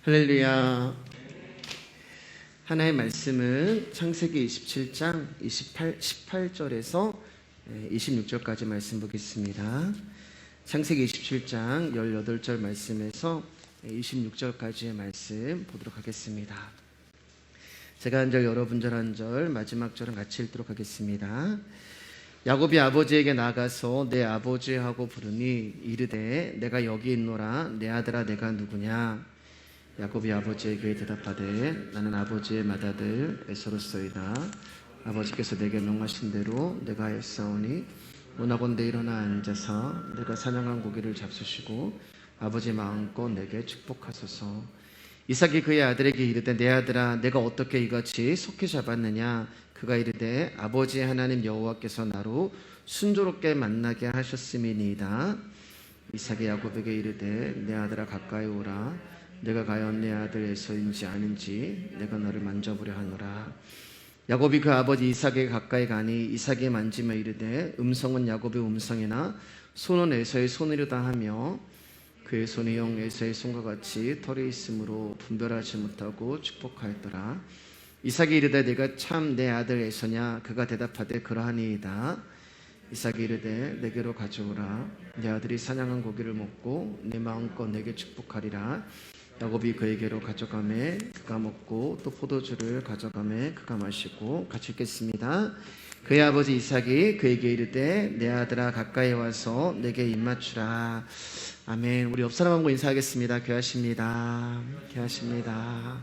할렐루야. 하나의 말씀은 창세기 27장 18절에서 26절까지 말씀 보겠습니다. 창세기 27장 18절 말씀에서 26절까지의 말씀 보도록 하겠습니다. 제가 한 절, 여러분 절 한 절, 마지막 절은 같이 읽도록 하겠습니다. 야곱이 아버지에게 나가서 내 아버지하고 부르니 이르되 내가 여기 있노라. 내 아들아 내가 누구냐? 야곱이 아버지에게 대답하되 나는 아버지의 맏아들 에서로소이다. 아버지께서 내게 명하신 대로 내가 했사오니 원하건대 일어나 앉아서 내가 사냥한 고기를 잡수시고 아버지 마음껏 내게 축복하소서. 이삭이 그의 아들에게 이르되 내 아들아 내가 어떻게 이같이 속히 잡았느냐? 그가 이르되 아버지 하나님 여호와께서 나로 순조롭게 만나게 하셨음이니이다. 이삭이 야곱에게 이르되 내 아들아 가까이 오라. 내가 과연 내 아들 에서인지 아닌지 내가 너를 만져보려 하노라. 야곱이 그 아버지 이삭에게 가까이 가니 이삭이 만지며 이르되 음성은 야곱의 음성이나 손은 에서의 손이로다 하며 그의 손이 형 에서의 손과 같이 털이 있으므로 분별하지 못하고 축복하였더라. 이삭이 이르되 내가 참 내 아들 에서냐? 그가 대답하되 그러하니이다. 이삭이 이르되 내게로 가져오라. 내 아들이 사냥한 고기를 먹고 내 마음껏 내게 축복하리라. 야곱이 그에게로 가져가매 그가 먹고 또 포도주를 가져가매 그가 마시고. 같이 읽겠습니다. 그의 아버지 이삭이 그에게 이르되 내 아들아 가까이 와서 내게 입맞추라. 아멘. 우리 옆 사람하고 인사하겠습니다. 귀하십니다. 귀하십니다.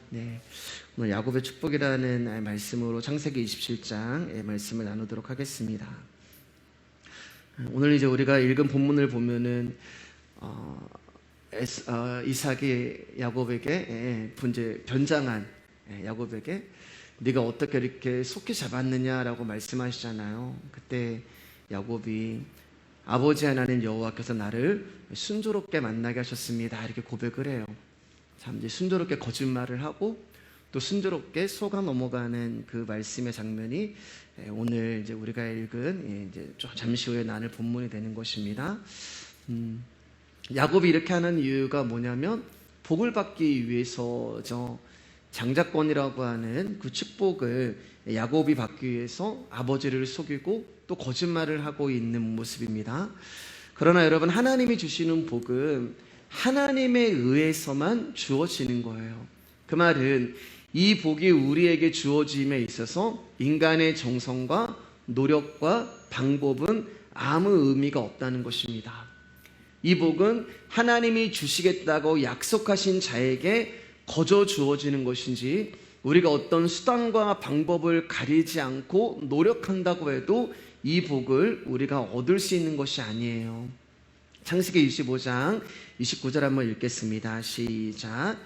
네, 오늘 야곱의 축복이라는 말씀으로 창세기 27장의 말씀을 나누도록 하겠습니다. 오늘 이제 우리가 읽은 본문을 보면은 이삭이 야곱에게 변장한 야곱에게 네가 어떻게 이렇게 속히 잡았느냐라고 말씀하시잖아요. 그때 야곱이 아버지 하나님 여호와께서 나를 순조롭게 만나게 하셨습니다 이렇게 고백을 해요. 참 이제 순조롭게 거짓말을 하고 또 순조롭게 속아 넘어가는 그 말씀의 장면이 오늘 이제 우리가 읽은 이제 잠시 후에 나눌 본문이 되는 것입니다. 야곱이 이렇게 하는 이유가 뭐냐면 복을 받기 위해서죠. 장자권이라고 하는 그 축복을 야곱이 받기 위해서 아버지를 속이고 또 거짓말을 하고 있는 모습입니다. 그러나 여러분, 하나님이 주시는 복은 하나님에 의해서만 주어지는 거예요. 그 말은 이 복이 우리에게 주어짐에 있어서 인간의 정성과 노력과 방법은 아무 의미가 없다는 것입니다. 이 복은 하나님이 주시겠다고 약속하신 자에게 거저 주어지는 것인지 우리가 어떤 수단과 방법을 가리지 않고 노력한다고 해도 이 복을 우리가 얻을 수 있는 것이 아니에요. 창세기 25장 29절 한번 읽겠습니다. 시작.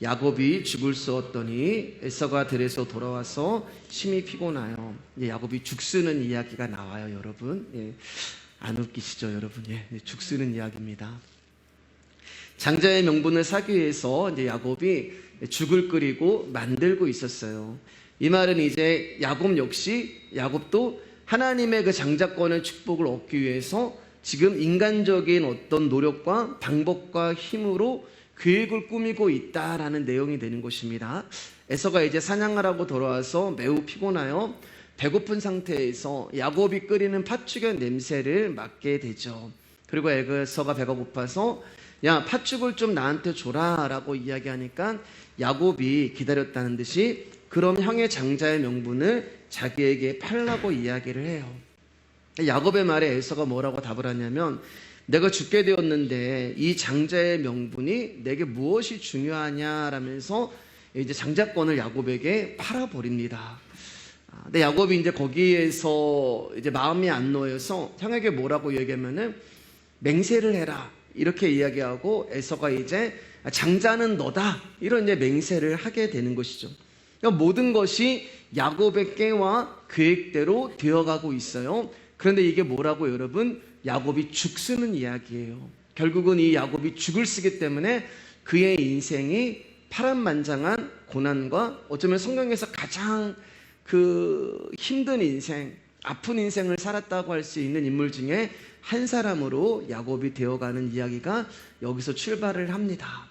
야곱이 죽을 쑤었더니 에서가 들에서 돌아와서 심히 피곤하여. 야곱이 죽쓰는 이야기가 나와요, 여러분. 안 웃기시죠, 여러분? 죽쓰는 이야기입니다. 장자의 명분을 사기 위해서 이제 야곱이 죽을 끓이고 만들고 있었어요. 이 말은 이제 야곱도 하나님의 그 장자권의 축복을 얻기 위해서 지금 인간적인 어떤 노력과 방법과 힘으로 계획을 꾸미고 있다라는 내용이 되는 것입니다. 에서가 이제 사냥하라고 돌아와서 매우 피곤하여 배고픈 상태에서 야곱이 끓이는 팥죽의 냄새를 맡게 되죠. 그리고 에서가 배가 고파서 야, 팥죽을 좀 나한테 줘라 라고 이야기하니까 야곱이 기다렸다는 듯이 그럼 형의 장자의 명분을 자기에게 팔라고 이야기를 해요. 야곱의 말에 에서가 뭐라고 답을 하냐면 내가 죽게 되었는데 이 장자의 명분이 내게 무엇이 중요하냐라면서 이제 장자권을 야곱에게 팔아버립니다. 근데 야곱이 이제 거기에서 이제 마음이 안 놓여서 형에게 뭐라고 얘기하면은 맹세를 해라 이렇게 이야기하고 에서가 이제 장자는 너다 이런 이제 맹세를 하게 되는 것이죠. 그러니까 모든 것이 야곱의 깨와 계획대로 되어가고 있어요. 그런데 이게 뭐라고 여러분? 야곱이 죽쓰는 이야기예요. 결국은 이 야곱이 죽을 쓰기 때문에 그의 인생이 파란만장한 고난과 어쩌면 성경에서 가장 그 힘든 인생, 아픈 인생을 살았다고 할 수 있는 인물 중에 한 사람으로 야곱이 되어가는 이야기가 여기서 출발을 합니다.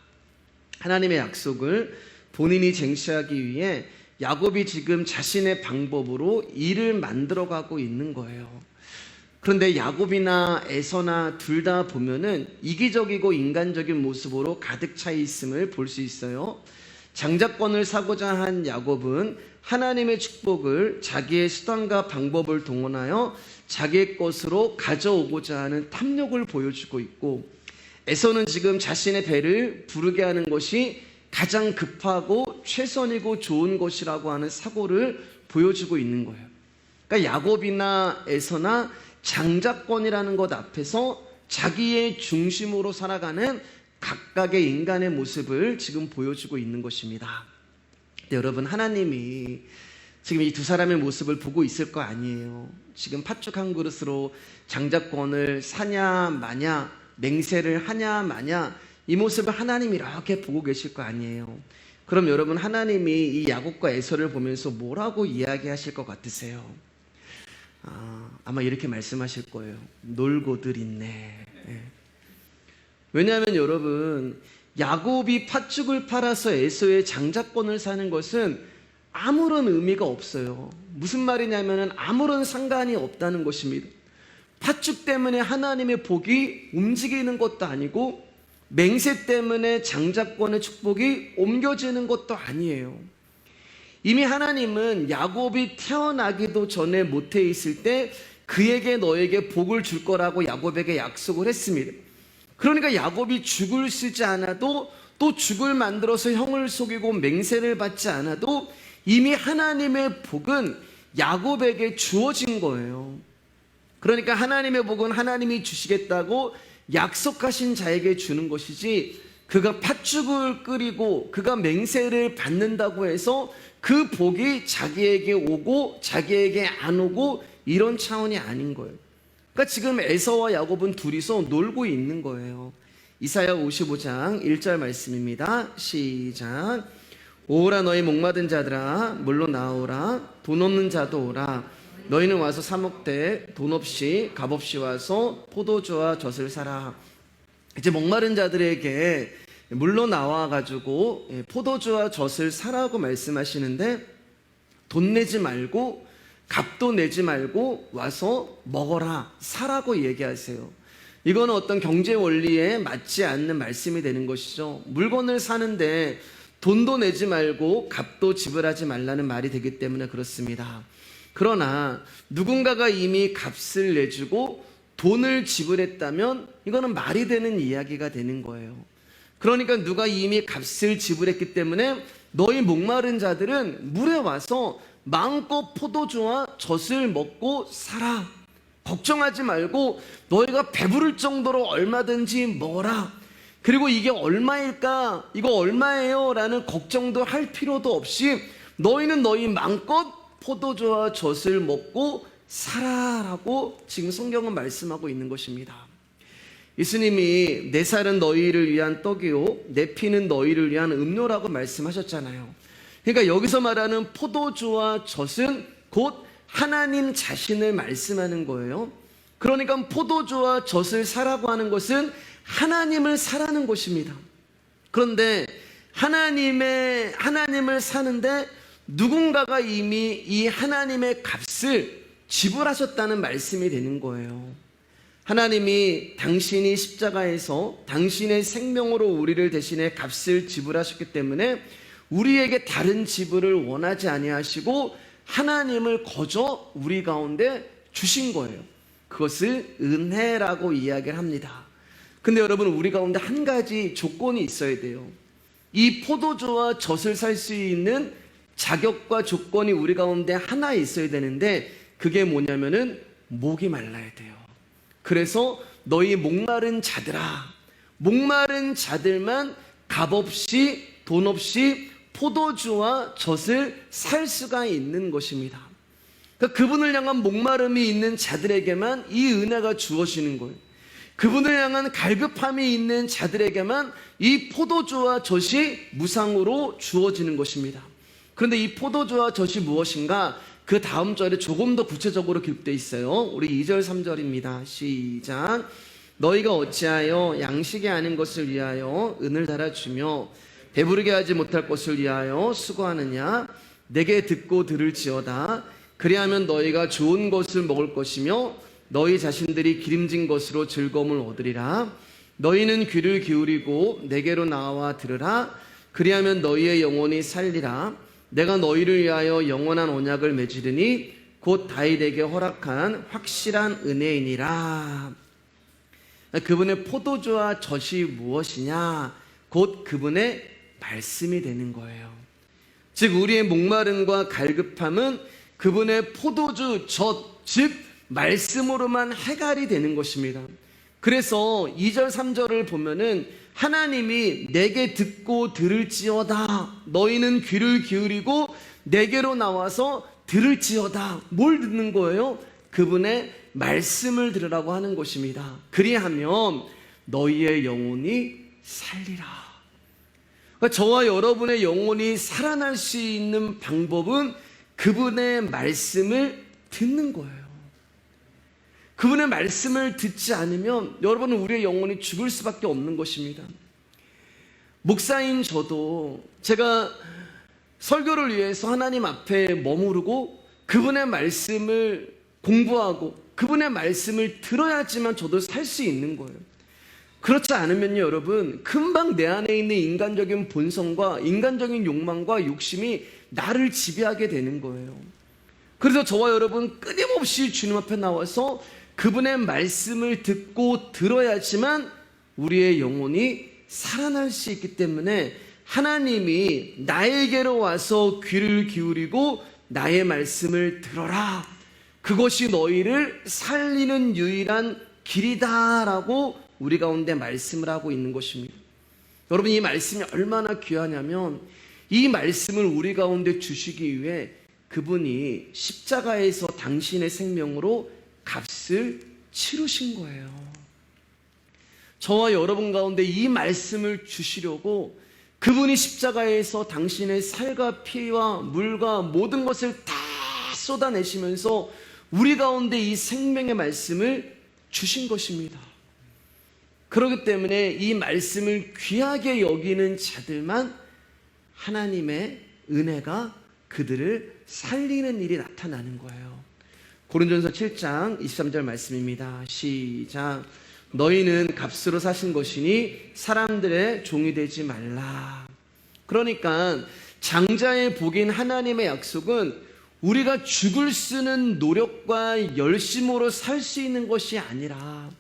하나님의 약속을 본인이 쟁취하기 위해 야곱이 지금 자신의 방법으로 일을 만들어가고 있는 거예요. 그런데 야곱이나 에서나 둘 다 보면은 이기적이고 인간적인 모습으로 가득 차 있음을 볼 수 있어요. 장자권을 사고자 한 야곱은 하나님의 축복을 자기의 수단과 방법을 동원하여 자기의 것으로 가져오고자 하는 탐욕을 보여주고 있고, 에서는 지금 자신의 배를 부르게 하는 것이 가장 급하고 최선이고 좋은 것이라고 하는 사고를 보여주고 있는 거예요. 그러니까 야곱이나 에서나 장자권이라는 것 앞에서 자기의 중심으로 살아가는 각각의 인간의 모습을 지금 보여주고 있는 것입니다. 근데 여러분, 하나님이 지금 이 두 사람의 모습을 보고 있을 거 아니에요. 지금 팥죽 한 그릇으로 장자권을 사냐 마냐, 맹세를 하냐 마냐, 이 모습을 하나님이 이렇게 보고 계실 거 아니에요. 그럼 여러분, 하나님이 이 야곱과 에서를 보면서 뭐라고 이야기하실 것 같으세요? 아마 이렇게 말씀하실 거예요. 놀고들 있네. 왜냐하면 여러분, 야곱이 팥죽을 팔아서 에서의 장자권을 사는 것은 아무런 의미가 없어요. 무슨 말이냐면 아무런 상관이 없다는 것입니다. 팥죽 때문에 하나님의 복이 움직이는 것도 아니고, 맹세 때문에 장자권의 축복이 옮겨지는 것도 아니에요. 이미 하나님은 야곱이 태어나기도 전에 모태에 있을 때 그에게 너에게 복을 줄 거라고 야곱에게 약속을 했습니다. 그러니까 야곱이 죽을 쓰지 않아도, 또 죽을 만들어서 형을 속이고 맹세를 받지 않아도 이미 하나님의 복은 야곱에게 주어진 거예요. 그러니까 하나님의 복은 하나님이 주시겠다고 약속하신 자에게 주는 것이지, 그가 팥죽을 끓이고 그가 맹세를 받는다고 해서 그 복이 자기에게 오고 자기에게 안 오고 이런 차원이 아닌 거예요. 그러니까 지금 에서와 야곱은 둘이서 놀고 있는 거예요. 이사야 55장 1절 말씀입니다. 시작. 오라 너희 목마른 자들아 물로 나오라, 돈 없는 자도 오라. 너희는 와서 사 먹되 돈 없이 값없이 와서 포도주와 젖을 사라. 이제 목마른 자들에게 물로 나와가지고 포도주와 젖을 사라고 말씀하시는데, 돈 내지 말고 값도 내지 말고 와서 먹어라, 사라고 얘기하세요. 이거는 어떤 경제 원리에 맞지 않는 말씀이 되는 것이죠. 물건을 사는데 돈도 내지 말고 값도 지불하지 말라는 말이 되기 때문에 그렇습니다. 그러나 누군가가 이미 값을 내주고 돈을 지불했다면 이거는 말이 되는 이야기가 되는 거예요. 그러니까 누가 이미 값을 지불했기 때문에 너희 목마른 자들은 물에 와서 마음껏 포도주와 젖을 먹고 살아. 걱정하지 말고 너희가 배부를 정도로 얼마든지 먹어라. 그리고 이게 얼마일까? 이거 얼마예요? 라는 걱정도 할 필요도 없이 너희는 너희 마음껏 포도주와 젖을 먹고 살아라고 지금 성경은 말씀하고 있는 것입니다. 예수님이 내 살은 너희를 위한 떡이요 내 피는 너희를 위한 음료라고 말씀하셨잖아요. 그러니까 여기서 말하는 포도주와 젖은 곧 하나님 자신을 말씀하는 거예요. 그러니까 포도주와 젖을 사라고 하는 것은 하나님을 사라는 것입니다. 그런데 하나님을 사는데 누군가가 이미 이 하나님의 값을 지불하셨다는 말씀이 되는 거예요. 하나님이 당신이 십자가에서 당신의 생명으로 우리를 대신해 값을 지불하셨기 때문에 우리에게 다른 지불을 원하지 아니하시고 하나님을 거저 우리 가운데 주신 거예요. 그것을 은혜라고 이야기를 합니다. 근데 여러분, 우리 가운데 한 가지 조건이 있어야 돼요. 이 포도주와 젖을 살 수 있는 자격과 조건이 우리 가운데 하나 있어야 되는데, 그게 뭐냐면은 목이 말라야 돼요. 그래서 너희 목마른 자들아, 목마른 자들만 값없이 돈 없이 포도주와 젖을 살 수가 있는 것입니다. 그러니까 그분을 향한 목마름이 있는 자들에게만 이 은혜가 주어지는 거예요. 그분을 향한 갈급함이 있는 자들에게만 이 포도주와 젖이 무상으로 주어지는 것입니다. 그런데 이 포도주와 젖이 무엇인가? 그 다음 절에 조금 더 구체적으로 기록되어 있어요. 우리 2절 3절입니다. 시작. 너희가 어찌하여 양식이 아닌 것을 위하여 은을 달아주며 배부르게 하지 못할 것을 위하여 수고하느냐? 내게 듣고 들을지어다. 그리하면 너희가 좋은 것을 먹을 것이며 너희 자신들이 기름진 것으로 즐거움을 얻으리라. 너희는 귀를 기울이고 내게로 나와 들으라. 그리하면 너희의 영혼이 살리라. 내가 너희를 위하여 영원한 언약을 맺으리니 곧 다윗에게 허락한 확실한 은혜이니라. 그분의 포도주와 젖이 무엇이냐? 곧 그분의 말씀이 되는 거예요. 즉 우리의 목마름과 갈급함은 그분의 포도주, 젖, 즉 말씀으로만 해결이 되는 것입니다. 그래서 2절 3절을 보면은 하나님이 내게 듣고 들을지어다. 너희는 귀를 기울이고 내게로 나와서 들을지어다. 뭘 듣는 거예요? 그분의 말씀을 들으라고 하는 것입니다. 그리하면 너희의 영혼이 살리라. 그러니까 저와 여러분의 영혼이 살아날 수 있는 방법은 그분의 말씀을 듣는 거예요. 그분의 말씀을 듣지 않으면 여러분은 우리의 영혼이 죽을 수밖에 없는 것입니다. 목사인 저도 제가 설교를 위해서 하나님 앞에 머무르고 그분의 말씀을 공부하고 그분의 말씀을 들어야지만 저도 살 수 있는 거예요. 그렇지 않으면요, 여러분, 금방 내 안에 있는 인간적인 본성과 인간적인 욕망과 욕심이 나를 지배하게 되는 거예요. 그래서 저와 여러분 끊임없이 주님 앞에 나와서 그분의 말씀을 듣고 들어야지만 우리의 영혼이 살아날 수 있기 때문에 하나님이 나에게로 와서 귀를 기울이고 나의 말씀을 들어라. 그것이 너희를 살리는 유일한 길이다라고 우리 가운데 말씀을 하고 있는 것입니다. 여러분, 이 말씀이 얼마나 귀하냐면 이 말씀을 우리 가운데 주시기 위해 그분이 십자가에서 당신의 생명으로 값을 치르신 거예요. 저와 여러분 가운데 이 말씀을 주시려고 그분이 십자가에서 당신의 살과 피와 물과 모든 것을 다 쏟아내시면서 우리 가운데 이 생명의 말씀을 주신 것입니다. 그렇기 때문에 이 말씀을 귀하게 여기는 자들만 하나님의 은혜가 그들을 살리는 일이 나타나는 거예요. 고린도전서 7장 23절 말씀입니다. 시작. 너희는 값으로 사신 것이니 사람들의 종이 되지 말라. 그러니까 장자의 복인 하나님의 약속은 우리가 죽을 쓰는 노력과 열심으로 살 수 있는 것이 아니라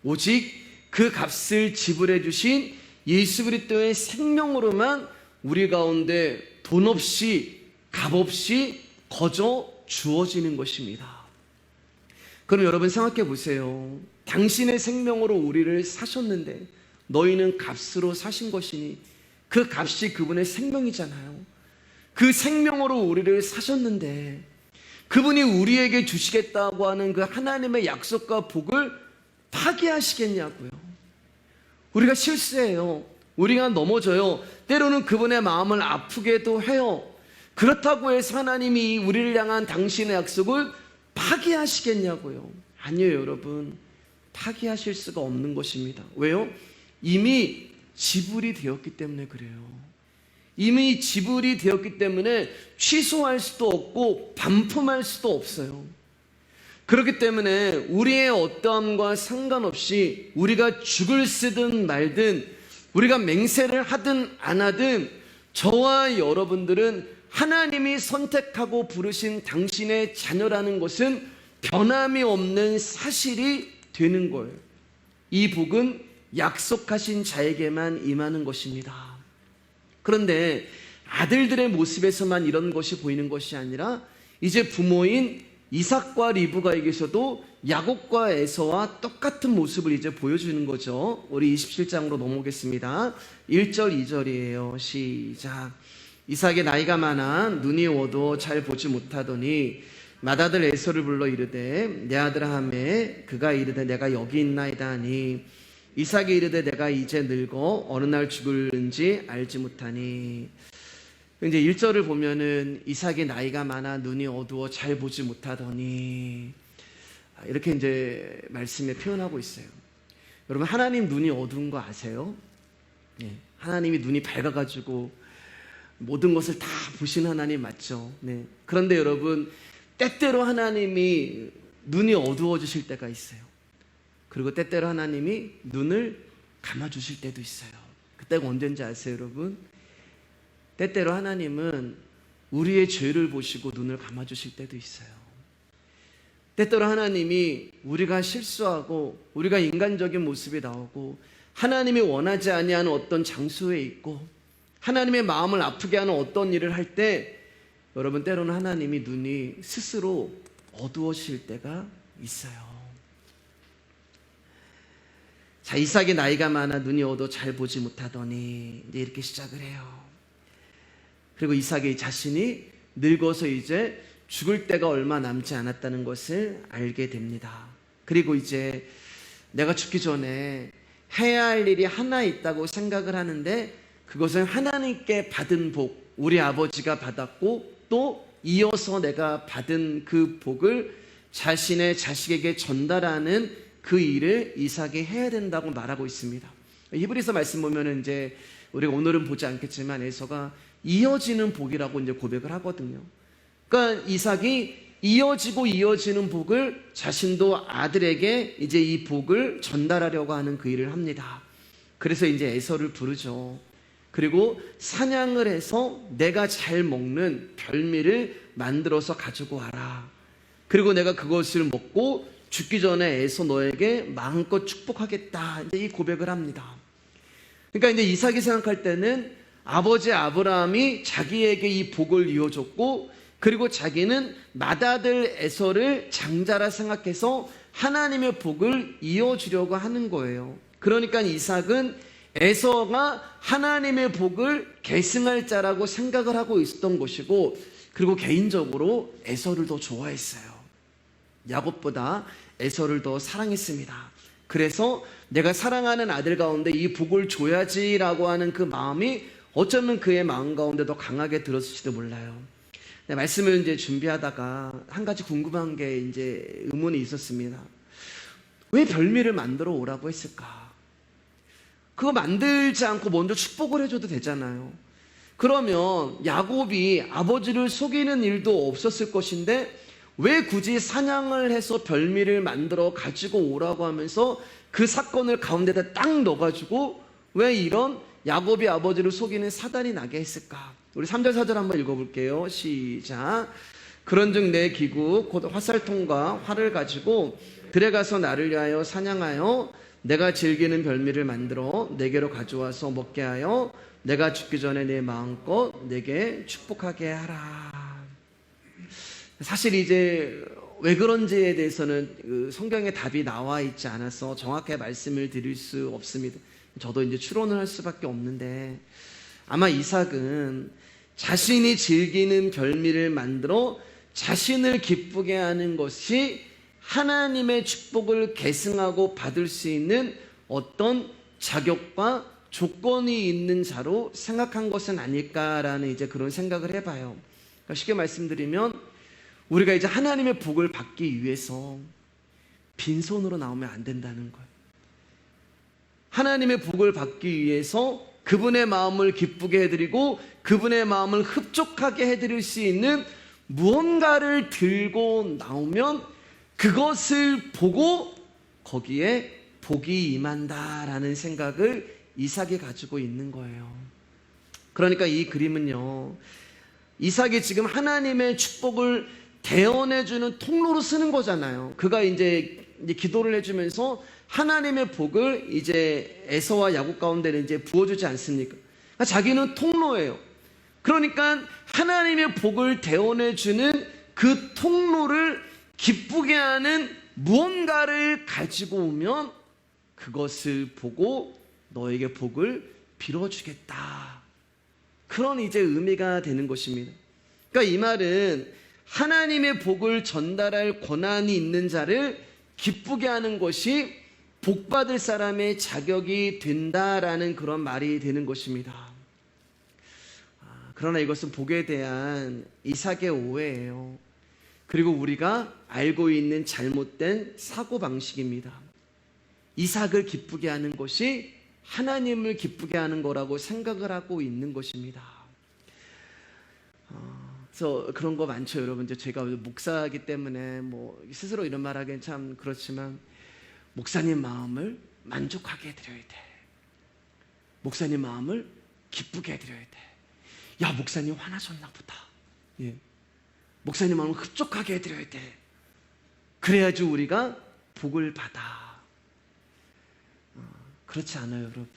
오직 그 값을 지불해 주신 예수 그리스도의 생명으로만 우리 가운데 돈 없이 값 없이 거저 주어지는 것입니다. 그럼 여러분 생각해 보세요. 당신의 생명으로 우리를 사셨는데 너희는 값으로 사신 것이니 그 값이 그분의 생명이잖아요. 그 생명으로 우리를 사셨는데 그분이 우리에게 주시겠다고 하는 그 하나님의 약속과 복을 파기하시겠냐고요. 우리가 실수해요. 우리가 넘어져요. 때로는 그분의 마음을 아프게도 해요. 그렇다고 해서 하나님이 우리를 향한 당신의 약속을 파기하시겠냐고요. 아니에요, 여러분. 파기하실 수가 없는 것입니다. 왜요? 이미 지불이 되었기 때문에 그래요. 이미 지불이 되었기 때문에 취소할 수도 없고 반품할 수도 없어요. 그렇기 때문에 우리의 어떠함과 상관없이 우리가 죽을 쓰든 말든 우리가 맹세를 하든 안 하든 저와 여러분들은 하나님이 선택하고 부르신 당신의 자녀라는 것은 변함이 없는 사실이 되는 거예요. 이 복은 약속하신 자에게만 임하는 것입니다. 그런데 아들들의 모습에서만 이런 것이 보이는 것이 아니라 이제 부모인 이삭과 리브가에게서도 야곱과 에서와 똑같은 모습을 이제 보여주는 거죠. 우리 27장으로 넘어오겠습니다. 1절 2절이에요. 시작. 이삭의 나이가 많아 눈이 어두워 잘 보지 못하더니 맏아들 에서를 불러 이르되 내 아들아 하매 그가 이르되 내가 여기 있나이다 하니 이삭이 이르되 내가 이제 늙어 어느 날 죽을는지 알지 못하니. 이제 1절을 보면은 이삭의 나이가 많아 눈이 어두워 잘 보지 못하더니 이렇게 이제 말씀에 표현하고 있어요. 여러분, 하나님 눈이 어두운 거 아세요? 예, 하나님이 눈이 밝아가지고 모든 것을 다 보신 하나님 맞죠? 네. 그런데 여러분, 때때로 하나님이 눈이 어두워지실 때가 있어요. 그리고 때때로 하나님이 눈을 감아주실 때도 있어요. 그때가 언제인지 아세요, 여러분? 때때로 하나님은 우리의 죄를 보시고 눈을 감아주실 때도 있어요. 때때로 하나님이 우리가 실수하고 우리가 인간적인 모습이 나오고 하나님이 원하지 아니하는 어떤 장소에 있고 하나님의 마음을 아프게 하는 어떤 일을 할 때 여러분, 때로는 하나님이 눈이 스스로 어두워질 때가 있어요. 자, 이삭이 나이가 많아 눈이 어두워 잘 보지 못하더니 이제 이렇게 시작을 해요. 그리고 이삭이 자신이 늙어서 이제 죽을 때가 얼마 남지 않았다는 것을 알게 됩니다. 그리고 이제 내가 죽기 전에 해야 할 일이 하나 있다고 생각을 하는데 그것은 하나님께 받은 복, 우리 아버지가 받았고 또 이어서 내가 받은 그 복을 자신의 자식에게 전달하는 그 일을 이삭이 해야 된다고 말하고 있습니다. 히브리서 말씀 보면은 이제 우리가 오늘은 보지 않겠지만 에서가 이어지는 복이라고 이제 고백을 하거든요. 그러니까 이삭이 이어지는 복을 자신도 아들에게 이제 이 복을 전달하려고 하는 그 일을 합니다. 그래서 이제 에서를 부르죠. 그리고 사냥을 해서 내가 잘 먹는 별미를 만들어서 가지고 와라. 그리고 내가 그것을 먹고 죽기 전에 에서 너에게 마음껏 축복하겠다. 이제 이 고백을 합니다. 그러니까 이제 이삭이 생각할 때는 아버지 아브라함이 자기에게 이 복을 이어줬고 그리고 자기는 맏아들 에서를 장자라 생각해서 하나님의 복을 이어주려고 하는 거예요. 그러니까 이삭은 에서가 하나님의 복을 계승할 자라고 생각을 하고 있었던 것이고 그리고 개인적으로 에서를 더 좋아했어요. 야곱보다 에서를 더 사랑했습니다. 그래서 내가 사랑하는 아들 가운데 이 복을 줘야지라고 하는 그 마음이 어쩌면 그의 마음 가운데 더 강하게 들었을지도 몰라요. 말씀을 이제 준비하다가 한 가지 궁금한 게 이제 의문이 있었습니다. 왜 별미를 만들어 오라고 했을까? 그거 만들지 않고 먼저 축복을 해줘도 되잖아요. 그러면 야곱이 아버지를 속이는 일도 없었을 것인데 왜 굳이 사냥을 해서 별미를 만들어 가지고 오라고 하면서 그 사건을 가운데다 딱 넣어가지고 왜 이런 야곱이 아버지를 속이는 사단이 나게 했을까? 우리 3절 4절 한번 읽어볼게요. 시작. 그런즉 내 기구 곧 화살통과 활을 가지고 들에 가서 나를 위하여 사냥하여 내가 즐기는 별미를 만들어 내게로 가져와서 먹게 하여 내가 죽기 전에 내 마음껏 내게 축복하게 하라. 사실 이제 왜 그런지에 대해서는 성경에 답이 나와 있지 않아서 정확하게 말씀을 드릴 수 없습니다. 저도 이제 추론을 할 수밖에 없는데 아마 이삭은 자신이 즐기는 별미를 만들어 자신을 기쁘게 하는 것이 하나님의 축복을 계승하고 받을 수 있는 어떤 자격과 조건이 있는 자로 생각한 것은 아닐까라는 이제 그런 생각을 해봐요. 그러니까 쉽게 말씀드리면 우리가 이제 하나님의 복을 받기 위해서 빈손으로 나오면 안 된다는 거예요. 하나님의 복을 받기 위해서 그분의 마음을 기쁘게 해드리고 그분의 마음을 흡족하게 해드릴 수 있는 무언가를 들고 나오면 그것을 보고 거기에 복이 임한다라는 생각을 이삭이 가지고 있는 거예요. 그러니까 이 그림은요, 이삭이 지금 하나님의 축복을 대언해주는 통로로 쓰는 거잖아요. 그가 이제 기도를 해주면서 하나님의 복을 이제 에서와 야곱 가운데는 이제 부어주지 않습니까? 그러니까 자기는 통로예요. 그러니까 하나님의 복을 대언해주는 그 통로를 기쁘게 하는 무언가를 가지고 오면 그것을 보고 너에게 복을 빌어주겠다. 그런 이제 의미가 되는 것입니다. 그러니까 이 말은 하나님의 복을 전달할 권한이 있는 자를 기쁘게 하는 것이 복받을 사람의 자격이 된다라는 그런 말이 되는 것입니다. 그러나 이것은 복에 대한 이삭의 오해예요. 그리고 우리가 알고 있는 잘못된 사고방식입니다. 이삭을 기쁘게 하는 것이 하나님을 기쁘게 하는 거라고 생각을 하고 있는 것입니다. 그래서 그런 거 많죠, 여러분. 이제 제가 목사이기 때문에 뭐 스스로 이런 말하기는 참 그렇지만, 목사님 마음을 만족하게 해드려야 돼. 목사님 마음을 기쁘게 해드려야 돼. 야, 목사님 화나셨나 보다. 예. 목사님 마음을 흡족하게 해드려야 돼. 그래야지 우리가 복을 받아. 그렇지 않아요, 여러분.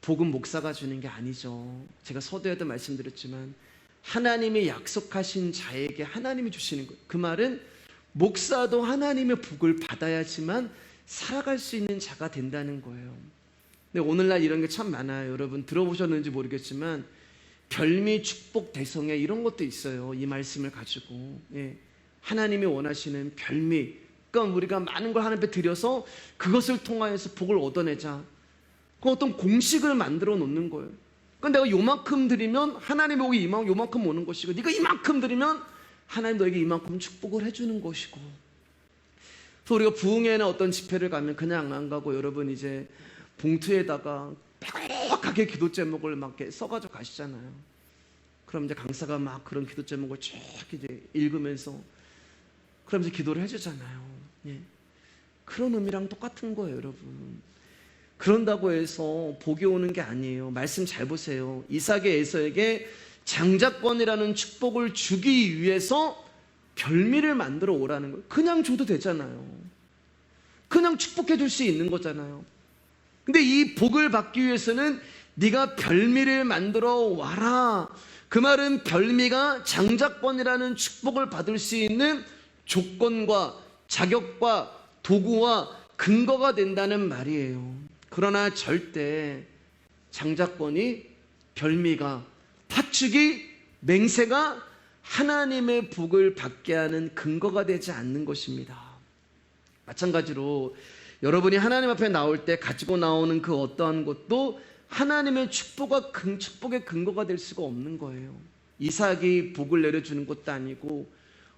복은 목사가 주는 게 아니죠. 제가 서두에도 말씀드렸지만 하나님이 약속하신 자에게 하나님이 주시는 거예요. 그 말은 목사도 하나님의 복을 받아야지만 살아갈 수 있는 자가 된다는 거예요. 근데 오늘날 이런 게 참 많아요. 여러분 들어보셨는지 모르겠지만 별미, 축복, 대성회 이런 것도 있어요. 이 말씀을 가지고. 예. 하나님이 원하시는 별미, 그러니까 우리가 많은 걸 하나님 앞에 드려서 그것을 통하여서 복을 얻어내자. 그 어떤 공식을 만들어 놓는 거예요. 그러니까 내가 요만큼 드리면 하나님이 복이 요만큼 오는 것이고, 네가 이만큼 드리면 하나님 너에게 이만큼 축복을 해주는 것이고. 그래서 우리가 부흥회나 어떤 집회를 가면 그냥 안 가고 여러분 이제 봉투에다가 빼곡하게 기도 제목을 막 이렇게 써가지고 가시잖아요. 그럼 이제 강사가 막 그런 기도 제목을 쭉 이제 읽으면서 그러면서 기도를 해주잖아요. 예. 그런 의미랑 똑같은 거예요, 여러분. 그런다고 해서 복이 오는 게 아니에요. 말씀 잘 보세요. 이삭이 에서에게 장자권이라는 축복을 주기 위해서 별미를 만들어 오라는 거예요. 그냥 줘도 되잖아요. 그냥 축복해 줄 수 있는 거잖아요. 근데 이 복을 받기 위해서는 네가 별미를 만들어 와라. 그 말은 별미가 장자권이라는 축복을 받을 수 있는 조건과 자격과 도구와 근거가 된다는 말이에요. 그러나 절대 장자권이, 별미가, 파축이, 맹세가 하나님의 복을 받게 하는 근거가 되지 않는 것입니다. 마찬가지로 여러분이 하나님 앞에 나올 때 가지고 나오는 그 어떠한 것도 하나님의 축복의 근거가 될 수가 없는 거예요. 이삭이 복을 내려주는 것도 아니고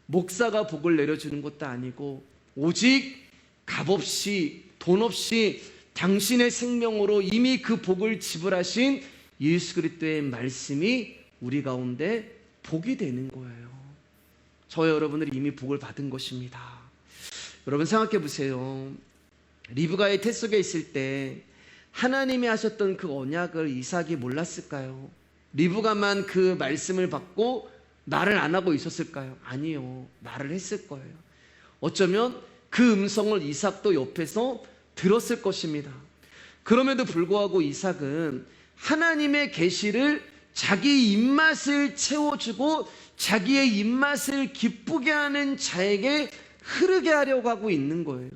목사가 복을 내려주는 것도 아니고 오직 값없이 돈 없이 당신의 생명으로 이미 그 복을 지불하신 예수 그리스도의 말씀이 우리 가운데 복이 되는 거예요. 저와 여러분들이 이미 복을 받은 것입니다. 여러분 생각해 보세요. 리브가의 태 속에 있을 때 하나님이 하셨던 그 언약을 이삭이 몰랐을까요? 리브가만 그 말씀을 받고 말을 안 하고 있었을까요? 아니요. 말을 했을 거예요. 어쩌면 그 음성을 이삭도 옆에서 들었을 것입니다. 그럼에도 불구하고 이삭은 하나님의 계시를 자기 입맛을 채워주고 자기의 입맛을 기쁘게 하는 자에게 흐르게 하려고 하고 있는 거예요.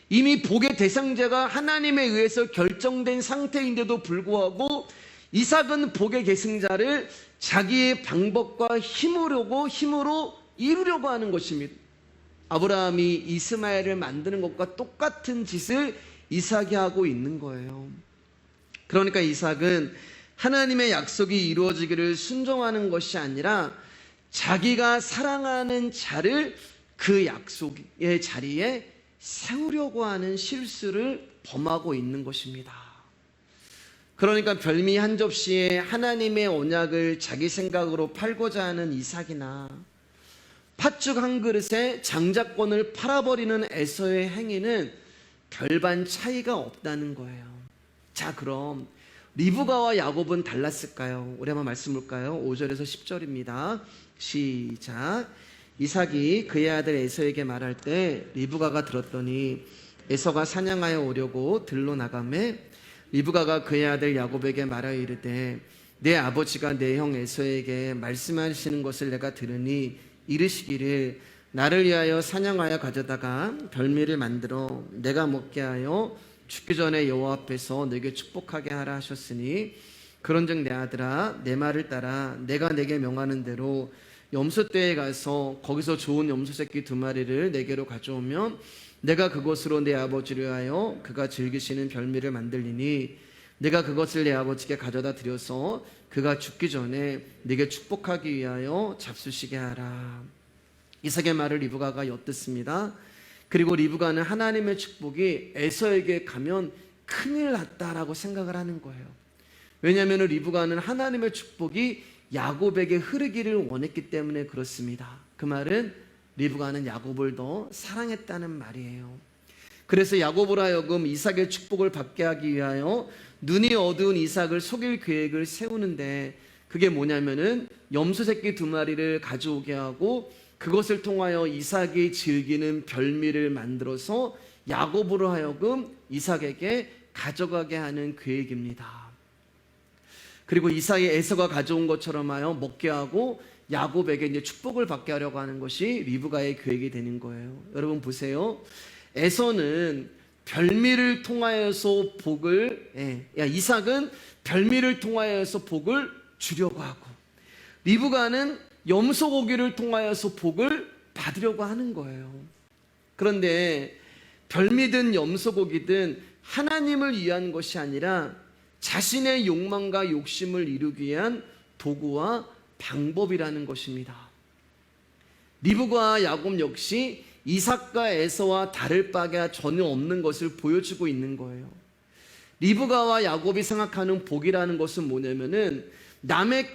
이미 복의 대상자가 하나님에 의해서 결정된 상태인데도 불구하고 이삭은 복의 계승자를 자기의 방법과 힘으로 이루려고 하는 것입니다. 아브라함이 이스마엘을 만드는 것과 똑같은 짓을 이삭이 하고 있는 거예요. 그러니까 이삭은 하나님의 약속이 이루어지기를 순종하는 것이 아니라 자기가 사랑하는 자를 그 약속의 자리에 세우려고 하는 실수를 범하고 있는 것입니다. 그러니까 별미 한 접시에 하나님의 언약을 자기 생각으로 팔고자 하는 이삭이나 팥죽 한 그릇에 장자권을 팔아버리는 에서의 행위는 별반 차이가 없다는 거예요. 자, 그럼 리브가와 야곱은 달랐을까요? 우리 한번 말씀 볼까요? 5절에서 10절입니다. 시작. 이삭이 그의 아들 에서에게 말할 때 리브가가 들었더니 에서가 사냥하여 오려고 들로 나가매 리브가가 그의 아들 야곱에게 말하여 이르되 내 아버지가 내 형 에서에게 말씀하시는 것을 내가 들으니 이르시기를 나를 위하여 사냥하여 가져다가 별미를 만들어 내가 먹게 하여 죽기 전에 여호와 앞에서 내게 축복하게 하라 하셨으니 그런즉 내 아들아 내 말을 따라 내가 내게 명하는 대로 염소떼에 가서 거기서 좋은 염소 새끼 2마리를 내게로 가져오면 내가 그것으로 내 아버지를 위하여 그가 즐기시는 별미를 만들리니 내가 그것을 내 아버지께 가져다 드려서 그가 죽기 전에 네게 축복하기 위하여 잡수시게 하라. 이삭의 말을 리브가가 엿듣습니다. 그리고 리브가는 하나님의 축복이 에서에게 가면 큰일 났다라고 생각을 하는 거예요. 왜냐하면 리브가는 하나님의 축복이 야곱에게 흐르기를 원했기 때문에 그렇습니다. 그 말은 리브가는 야곱을 더 사랑했다는 말이에요. 그래서 야곱으로 하여금 이삭의 축복을 받게 하기 위하여 눈이 어두운 이삭을 속일 계획을 세우는데, 그게 뭐냐면은 염소 새끼 2마리를 가져오게 하고 그것을 통하여 이삭이 즐기는 별미를 만들어서 야곱으로 하여금 이삭에게 가져가게 하는 계획입니다. 그리고 이삭이 에서가 가져온 것처럼 하여 먹게 하고 야곱에게 이제 축복을 받게 하려고 하는 것이 리브가의 계획이 되는 거예요. 여러분 보세요. 에서는 별미를 통하여서 복을, 이삭은 별미를 통하여서 복을 주려고 하고, 리브가는 염소 고기를 통하여서 복을 받으려고 하는 거예요. 그런데 별미든 염소 고기든 하나님을 위한 것이 아니라 자신의 욕망과 욕심을 이루기 위한 도구와 방법이라는 것입니다. 리브가와 야곱 역시 이삭과 에서와 다를 바가 전혀 없는 것을 보여주고 있는 거예요. 리브가와 야곱이 생각하는 복이라는 것은 뭐냐면은 남의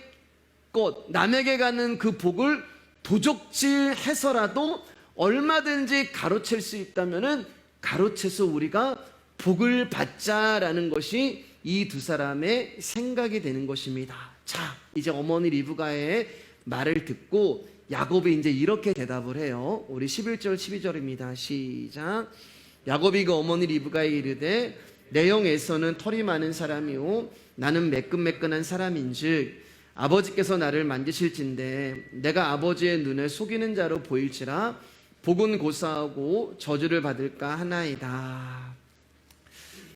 것, 남에게 가는 그 복을 도적질해서라도 얼마든지 가로챌 수 있다면은 가로채서 우리가 복을 받자라는 것이 이 두 사람의 생각이 되는 것입니다. 자, 이제 어머니 리브가의 말을 듣고 야곱이 이제 이렇게 대답을 해요. 우리 11절 12절입니다. 시작. 야곱이 그 어머니 리브가에 이르되 내 형 에서는 털이 많은 사람이요 나는 매끈매끈한 사람인즉 아버지께서 나를 만지실진데 내가 아버지의 눈에 속이는 자로 보일지라 복은 고사하고 저주를 받을까 하나이다.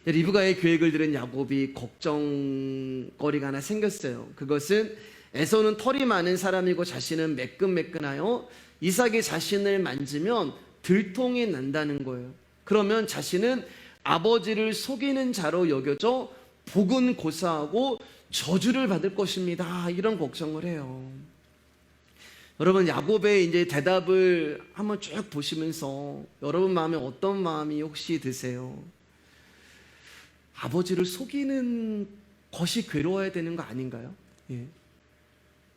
리브가의 계획을 들은 야곱이 걱정거리가 하나 생겼어요. 그것은 에서는 털이 많은 사람이고 자신은 매끈매끈하여 이삭이 자신을 만지면 들통이 난다는 거예요. 그러면 자신은 아버지를 속이는 자로 여겨져 복은 고사하고 저주를 받을 것입니다. 이런 걱정을 해요. 여러분, 야곱의 이제 대답을 한번 쭉 보시면서 여러분 마음에 어떤 마음이 혹시 드세요? 아버지를 속이는 것이 괴로워야 되는 거 아닌가요? 예.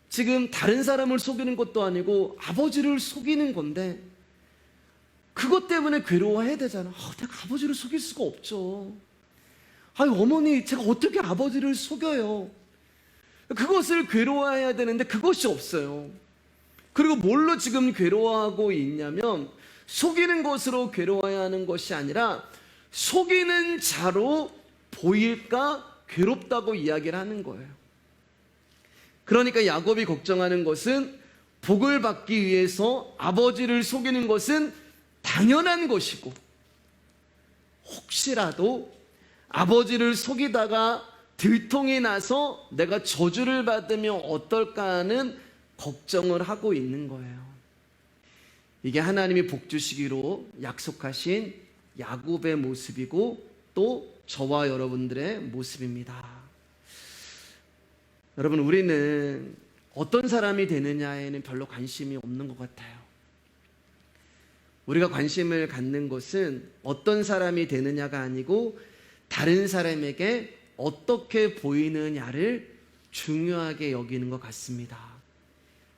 지금 다른 사람을 속이는 것도 아니고 아버지를 속이는 건데 그것 때문에 괴로워해야 되잖아. 내가 아버지를 속일 수가 없죠. 어머니, 제가 어떻게 아버지를 속여요? 그것을 괴로워해야 되는데 그것이 없어요. 그리고 뭘로 지금 괴로워하고 있냐면 속이는 것으로 괴로워해야 하는 것이 아니라 속이는 자로 보일까 괴롭다고 이야기를 하는 거예요. 그러니까 야곱이 걱정하는 것은 복을 받기 위해서 아버지를 속이는 것은 당연한 것이고 혹시라도 아버지를 속이다가 들통이 나서 내가 저주를 받으면 어떨까 하는 걱정을 하고 있는 거예요. 이게 하나님이 복 주시기로 약속하신 야곱의 모습이고 또 저와 여러분들의 모습입니다. 여러분, 우리는 어떤 사람이 되느냐에는 별로 관심이 없는 것 같아요. 우리가 관심을 갖는 것은 어떤 사람이 되느냐가 아니고 다른 사람에게 어떻게 보이느냐를 중요하게 여기는 것 같습니다.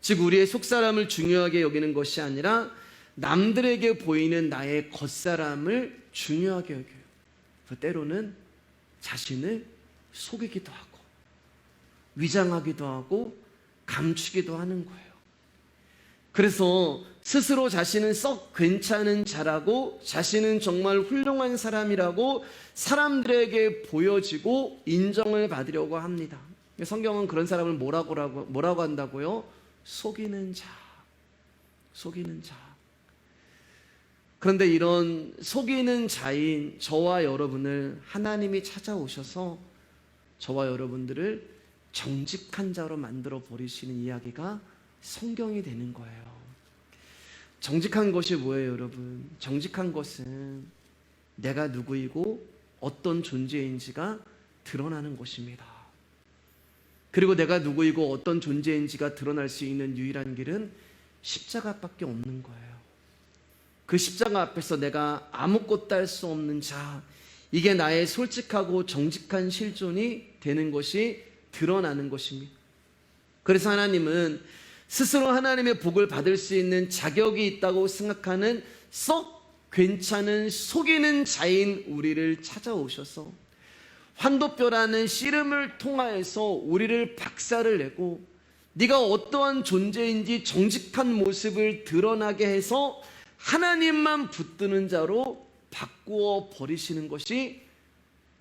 즉 우리의 속사람을 중요하게 여기는 것이 아니라 남들에게 보이는 나의 겉사람을 중요하게 여겨요. 때로는 자신을 속이기도 하고 위장하기도 하고 감추기도 하는 거예요. 그래서 스스로 자신은 썩 괜찮은 자라고 자신은 정말 훌륭한 사람이라고 사람들에게 보여지고 인정을 받으려고 합니다. 성경은 그런 사람을 뭐라고 한다고요? 속이는 자. 속이는 자. 그런데 이런 속이는 자인 저와 여러분을 하나님이 찾아오셔서 저와 여러분들을 정직한 자로 만들어 버리시는 이야기가 성경이 되는 거예요. 정직한 것이 뭐예요, 여러분? 정직한 것은 내가 누구이고 어떤 존재인지가 드러나는 것입니다. 그리고 내가 누구이고 어떤 존재인지가 드러날 수 있는 유일한 길은 십자가밖에 없는 거예요. 그 십자가 앞에서 내가 아무것도 할 수 없는 자, 이게 나의 솔직하고 정직한 실존이 되는 것이 드러나는 것입니다. 그래서 하나님은 스스로 하나님의 복을 받을 수 있는 자격이 있다고 생각하는 썩 괜찮은 속이는 자인 우리를 찾아오셔서 환도뼈라는 씨름을 통하여서 우리를 박살을 내고 네가 어떠한 존재인지 정직한 모습을 드러나게 해서 하나님만 붙드는 자로 바꾸어 버리시는 것이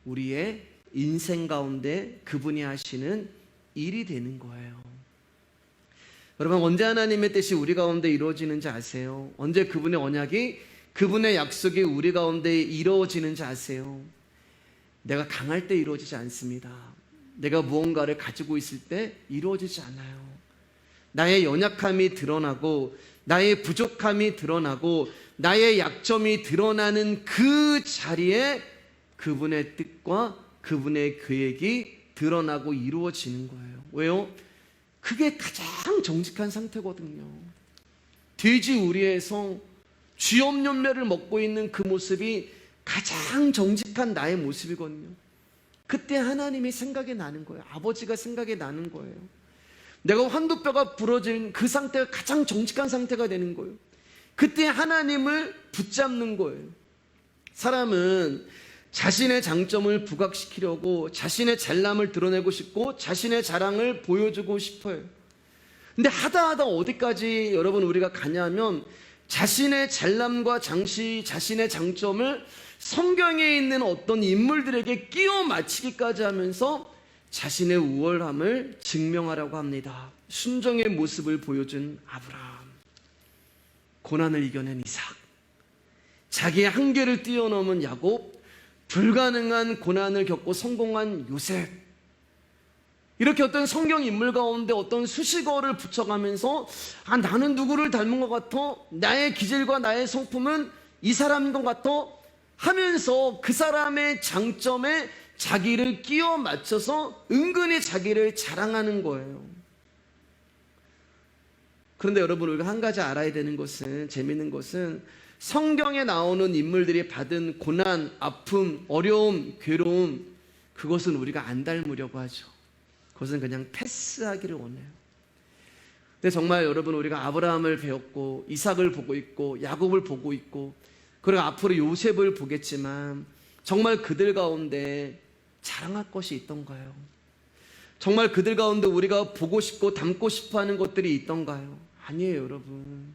우리의 인생 가운데 그분이 하시는 일이 되는 거예요. 여러분, 언제 하나님의 뜻이 우리 가운데 이루어지는지 아세요? 언제 그분의 언약이, 그분의 약속이 우리 가운데 이루어지는지 아세요? 내가 강할 때 이루어지지 않습니다. 내가 무언가를 가지고 있을 때 이루어지지 않아요. 나의 연약함이 드러나고 나의 부족함이 드러나고 나의 약점이 드러나는 그 자리에 그분의 뜻과 그분의 계획이 드러나고 이루어지는 거예요. 왜요? 그게 가장 정직한 상태거든요. 돼지 우리에서 쥐염염매를 먹고 있는 그 모습이 가장 정직한 나의 모습이거든요. 그때 하나님이 생각이 나는 거예요. 아버지가 생각이 나는 거예요. 내가 환도뼈가 부러진 그 상태가 가장 정직한 상태가 되는 거예요. 그때 하나님을 붙잡는 거예요. 사람은 자신의 장점을 부각시키려고 자신의 잘남을 드러내고 싶고 자신의 자랑을 보여주고 싶어요. 근데 하다 어디까지 여러분 우리가 가냐면 자신의 잘남과 자신의 장점을 성경에 있는 어떤 인물들에게 끼워 맞추기까지 하면서 자신의 우월함을 증명하려고 합니다. 순종의 모습을 보여준 아브라함, 고난을 이겨낸 이삭, 자기의 한계를 뛰어넘은 야곱, 불가능한 고난을 겪고 성공한 요셉, 이렇게 어떤 성경 인물 가운데 어떤 수식어를 붙여가면서 나는 누구를 닮은 것 같아, 나의 기질과 나의 성품은 이 사람인 것 같아 하면서 그 사람의 장점에 자기를 끼워 맞춰서 은근히 자기를 자랑하는 거예요. 그런데 여러분, 우리가 한 가지 알아야 되는 것은, 재미있는 것은 성경에 나오는 인물들이 받은 고난, 아픔, 어려움, 괴로움, 그것은 우리가 안 닮으려고 하죠. 그것은 그냥 패스하기를 원해요. 근데 정말 여러분, 우리가 아브라함을 배웠고 이삭을 보고 있고 야곱을 보고 있고 그리고 앞으로 요셉을 보겠지만 정말 그들 가운데 자랑할 것이 있던가요? 정말 그들 가운데 우리가 보고 싶고 닮고 싶어 하는 것들이 있던가요? 아니에요, 여러분.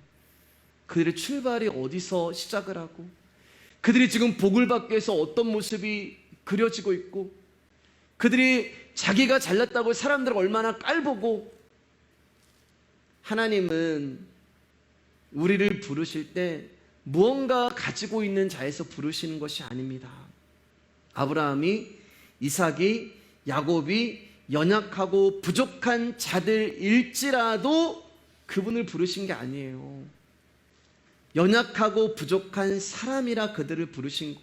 그들의 출발이 어디서 시작을 하고 그들이 지금 복을 받기 위해서 어떤 모습이 그려지고 있고 그들이 자기가 잘났다고 사람들을 얼마나 깔보고, 하나님은 우리를 부르실 때 무언가 가지고 있는 자에서 부르시는 것이 아닙니다. 아브라함이, 이삭이, 야곱이 연약하고 부족한 자들일지라도 그분을 부르신 게 아니에요. 연약하고 부족한 사람이라 그들을 부르신 것,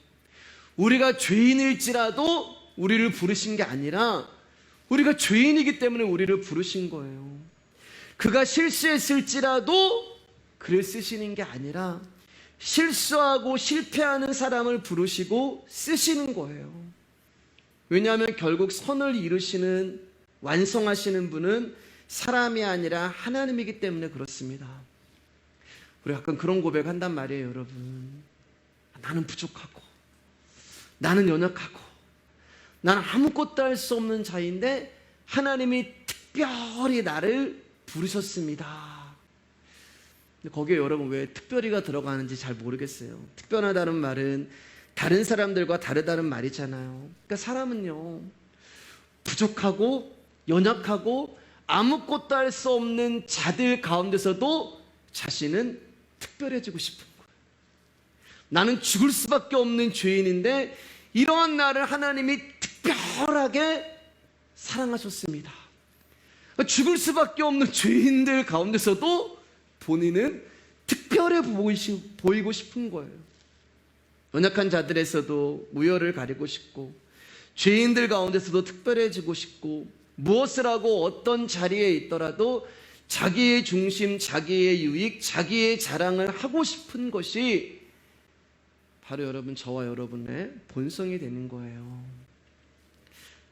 우리가 죄인일지라도 우리를 부르신 게 아니라 우리가 죄인이기 때문에 우리를 부르신 거예요. 그가 실수했을지라도 그를 쓰시는 게 아니라 실수하고 실패하는 사람을 부르시고 쓰시는 거예요. 왜냐하면 결국 선을 이루시는, 완성하시는 분은 사람이 아니라 하나님이기 때문에 그렇습니다. 우리 가끔 그런 고백한단 말이에요, 여러분. 나는 부족하고 나는 연약하고 나는 아무것도 할 수 없는 자인데 하나님이 특별히 나를 부르셨습니다. 근데 거기에 여러분 왜 특별히가 들어가는지 잘 모르겠어요. 특별하다는 말은 다른 사람들과 다르다는 말이잖아요. 그러니까 사람은요, 부족하고 연약하고 아무것도 할 수 없는 자들 가운데서도 자신은 특별해지고 싶은 거예요. 나는 죽을 수밖에 없는 죄인인데 이러한 나를 하나님이 특별하게 사랑하셨습니다. 죽을 수밖에 없는 죄인들 가운데서도 본인은 특별해 보이고 싶은 거예요. 연약한 자들에서도 우열을 가리고 싶고 죄인들 가운데서도 특별해지고 싶고 무엇을 하고 어떤 자리에 있더라도 자기의 중심, 자기의 유익, 자기의 자랑을 하고 싶은 것이 바로 여러분 저와 여러분의 본성이 되는 거예요.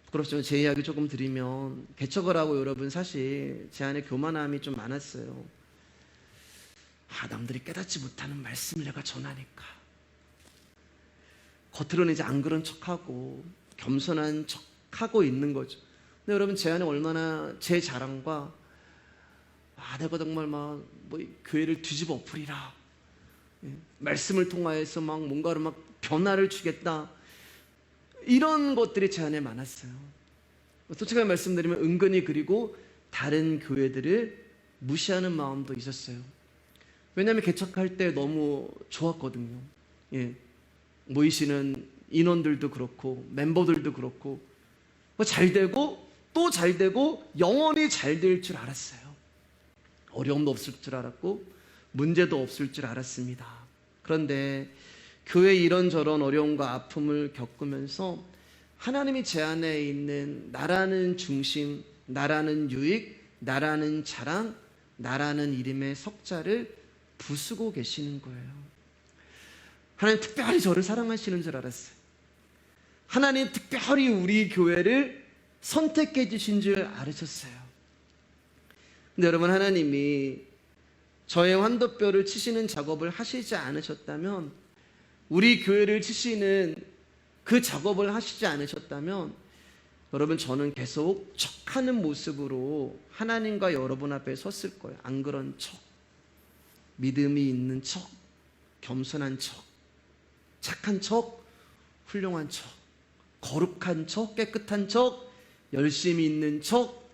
부끄럽지만 제 이야기 조금 드리면 개척을 하고 여러분 사실 제 안에 교만함이 좀 많았어요. 남들이 깨닫지 못하는 말씀을 내가 전하니까 겉으로는 이제 안 그런 척하고 겸손한 척하고 있는 거죠. 근데 여러분 제 안에 얼마나 제 자랑과 내가 정말 뭐 교회를 뒤집어 엎으리라, 말씀을 통하여서 뭔가를 변화를 주겠다, 이런 것들이 제 안에 많았어요. 솔직하게 말씀드리면 은근히 그리고 다른 교회들을 무시하는 마음도 있었어요. 왜냐하면 개척할 때 너무 좋았거든요. 모이시는 인원들도 그렇고 멤버들도 그렇고 잘 되고 또 잘 되고 영원히 잘 될 줄 알았어요. 어려움도 없을 줄 알았고 문제도 없을 줄 알았습니다. 그런데 교회 이런저런 어려움과 아픔을 겪으면서 하나님이 제 안에 있는 나라는 중심, 나라는 유익, 나라는 자랑, 나라는 이름의 석자를 부수고 계시는 거예요. 하나님 특별히 저를 사랑하시는 줄 알았어요. 하나님 특별히 우리 교회를 선택해 주신 줄 알으셨어요. 근데 여러분, 하나님이 저의 환도뼈를 치시는 작업을 하시지 않으셨다면, 우리 교회를 치시는 그 작업을 하시지 않으셨다면, 여러분 저는 계속 척하는 모습으로 하나님과 여러분 앞에 섰을 거예요. 안 그런 척, 믿음이 있는 척, 겸손한 척, 착한 척, 훌륭한 척, 거룩한 척, 깨끗한 척, 열심히 있는 척,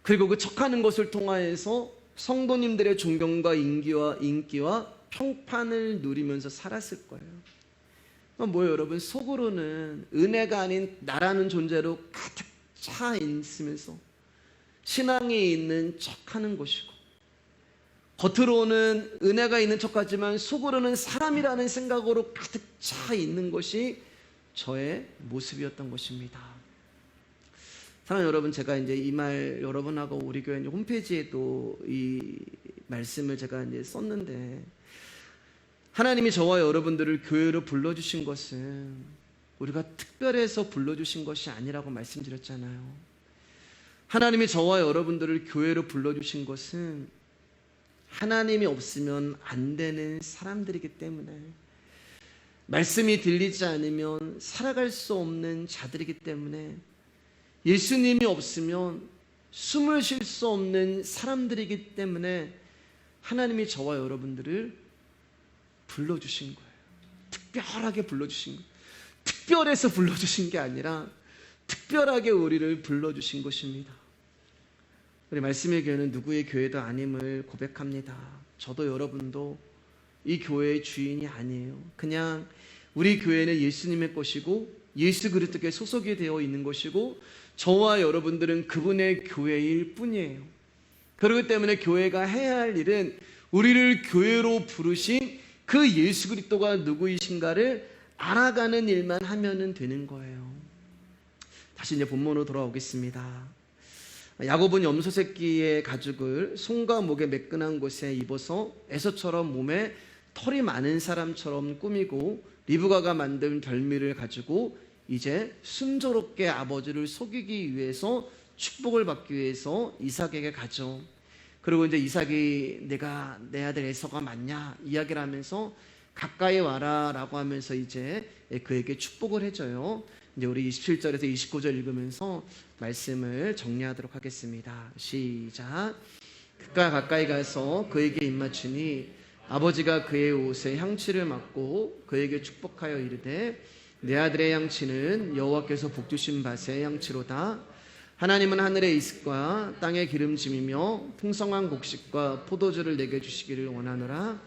그리고 그 척하는 것을 통하여서 성도님들의 존경과 인기와 평판을 누리면서 살았을 거예요. 뭐예요, 여러분? 속으로는 은혜가 아닌 나라는 존재로 가득 차 있으면서 신앙이 있는 척하는 것이고, 겉으로는 은혜가 있는 척하지만 속으로는 사람이라는 생각으로 가득 차 있는 것이 저의 모습이었던 것입니다. 사랑하는 여러분, 제가 이제 이 말 여러분하고 우리 교회 홈페이지에도 이 말씀을 제가 이제 썼는데, 하나님이 저와 여러분들을 교회로 불러주신 것은 우리가 특별해서 불러주신 것이 아니라고 말씀드렸잖아요. 하나님이 저와 여러분들을 교회로 불러주신 것은 하나님이 없으면 안 되는 사람들이기 때문에, 말씀이 들리지 않으면 살아갈 수 없는 자들이기 때문에, 예수님이 없으면 숨을 쉴 수 없는 사람들이기 때문에 하나님이 저와 여러분들을 불러주신 거예요. 특별하게 불러주신 거예요. 특별해서 불러주신 게 아니라 특별하게 우리를 불러주신 것입니다. 우리 말씀의 교회는 누구의 교회도 아님을 고백합니다. 저도 여러분도 이 교회의 주인이 아니에요. 그냥 우리 교회는 예수님의 것이고 예수 그리스도께 소속이 되어 있는 것이고, 저와 여러분들은 그분의 교회일 뿐이에요. 그렇기 때문에 교회가 해야 할 일은 우리를 교회로 부르신 그 예수 그리스도가 누구이신가를 알아가는 일만 하면 되는 거예요. 다시 이제 본문으로 돌아오겠습니다. 야곱은 염소 새끼의 가죽을 손과 목에 매끈한 곳에 입어서 에서처럼 몸에 털이 많은 사람처럼 꾸미고 리브가가 만든 별미를 가지고 이제 순조롭게 아버지를 속이기 위해서 축복을 받기 위해서 이삭에게 가죠. 그리고 이제 이삭이 내가 내 아들 에서가 맞냐 이야기를 하면서 가까이 와라 라고 하면서 이제 그에게 축복을 해줘요. 이제 우리 27절에서 29절 읽으면서 말씀을 정리하도록 하겠습니다. 시작. 그가 가까이 가서 그에게 입맞추니 아버지가 그의 옷에 향취를 맡고 그에게 축복하여 이르되, 내 아들의 향취는 여호와께서 복주신 밭의 향취로다. 하나님은 하늘의 이슬과 땅의 기름짐이며 풍성한 곡식과 포도주를 내게 주시기를 원하노라.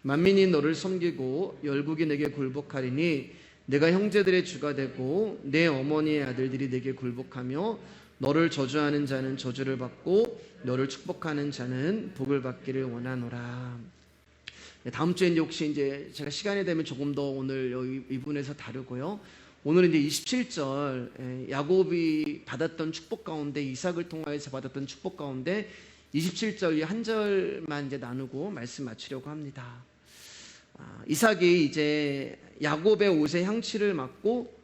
만민이 너를 섬기고 열국이 내게 굴복하리니 내가 형제들의 주가 되고 내 어머니의 아들들이 내게 굴복하며, 너를 저주하는 자는 저주를 받고 너를 축복하는 자는 복을 받기를 원하노라. 다음 주에 혹시 이제 제가 시간이 되면 조금 더 오늘 여기 이 부분에서 다루고요. 오늘은 이제 27절 야곱이 받았던 축복 가운데, 이삭을 통하여서 받았던 축복 가운데 27절 이 한 절만 이제 나누고 말씀 마치려고 합니다. 이삭이 이제 야곱의 옷에 향취를 맡고